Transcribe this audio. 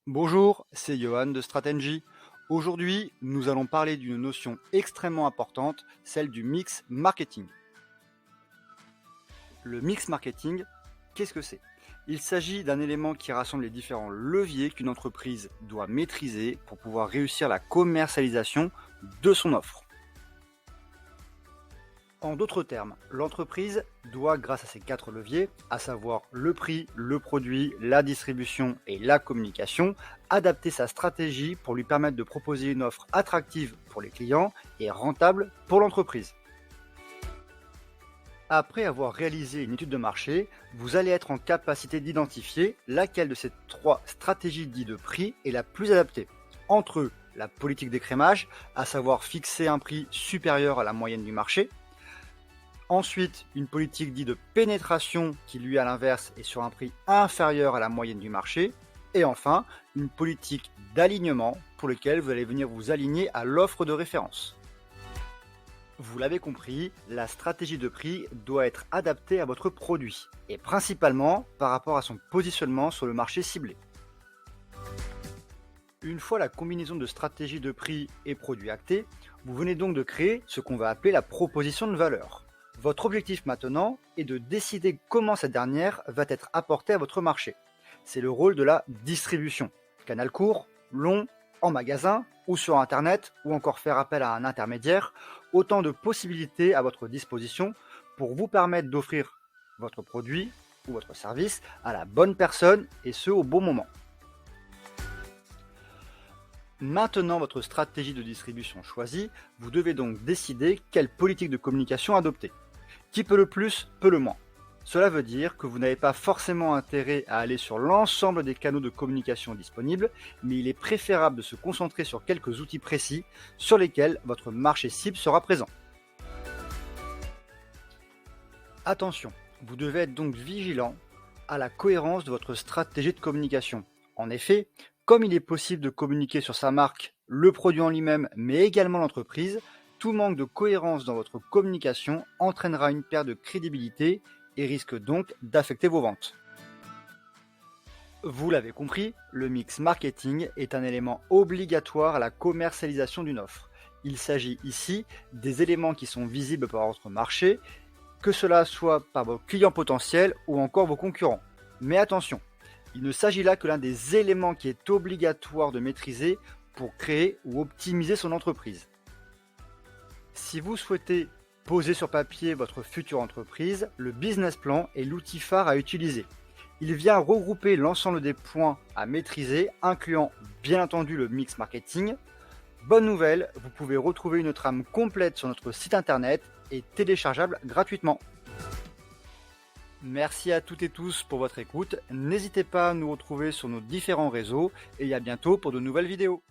Bonjour, c'est Johan de Strategy. Aujourd'hui, nous allons parler d'une notion extrêmement importante, celle du mix marketing. Le mix marketing, qu'est-ce que c'est? Il s'agit d'un élément qui rassemble les différents leviers qu'une entreprise doit maîtriser pour pouvoir réussir la commercialisation de son offre. En d'autres termes, l'entreprise doit, grâce à ces 4 leviers, à savoir le prix, le produit, la distribution et la communication, adapter sa stratégie pour lui permettre de proposer une offre attractive pour les clients et rentable pour l'entreprise. Après avoir réalisé une étude de marché, vous allez être en capacité d'identifier laquelle de ces 3 stratégies dites de prix est la plus adaptée. Entre eux, la politique d'écrémage, à savoir fixer un prix supérieur à la moyenne du marché. Ensuite, une politique dite de pénétration qui, lui, à l'inverse, est sur un prix inférieur à la moyenne du marché. Et enfin, une politique d'alignement pour lequel vous allez venir vous aligner à l'offre de référence. Vous l'avez compris, la stratégie de prix doit être adaptée à votre produit et principalement par rapport à son positionnement sur le marché ciblé. Une fois la combinaison de stratégie de prix et produit actée, vous venez donc de créer ce qu'on va appeler la proposition de valeur. Votre objectif maintenant est de décider comment cette dernière va être apportée à votre marché. C'est le rôle de la distribution. Canal court, long, en magasin ou sur Internet ou encore faire appel à un intermédiaire. Autant de possibilités à votre disposition pour vous permettre d'offrir votre produit ou votre service à la bonne personne et ce au bon moment. Maintenant votre stratégie de distribution choisie, vous devez donc décider quelle politique de communication adopter. Qui peut le plus, peut le moins. Cela veut dire que vous n'avez pas forcément intérêt à aller sur l'ensemble des canaux de communication disponibles, mais il est préférable de se concentrer sur quelques outils précis sur lesquels votre marché cible sera présent. Attention, vous devez être donc vigilant à la cohérence de votre stratégie de communication. En effet, comme il est possible de communiquer sur sa marque, le produit en lui-même, mais également l'entreprise, tout manque de cohérence dans votre communication entraînera une perte de crédibilité et risque donc d'affecter vos ventes. Vous l'avez compris, le mix marketing est un élément obligatoire à la commercialisation d'une offre. Il s'agit ici des éléments qui sont visibles par votre marché, que cela soit par vos clients potentiels ou encore vos concurrents. Mais attention, il ne s'agit là que l'un des éléments qui est obligatoire de maîtriser pour créer ou optimiser son entreprise. Si vous souhaitez poser sur papier votre future entreprise, le business plan est l'outil phare à utiliser. Il vient regrouper l'ensemble des points à maîtriser, incluant bien entendu le mix marketing. Bonne nouvelle, vous pouvez retrouver une trame complète sur notre site internet et téléchargeable gratuitement. Merci à toutes et tous pour votre écoute. N'hésitez pas à nous retrouver sur nos différents réseaux et à bientôt pour de nouvelles vidéos.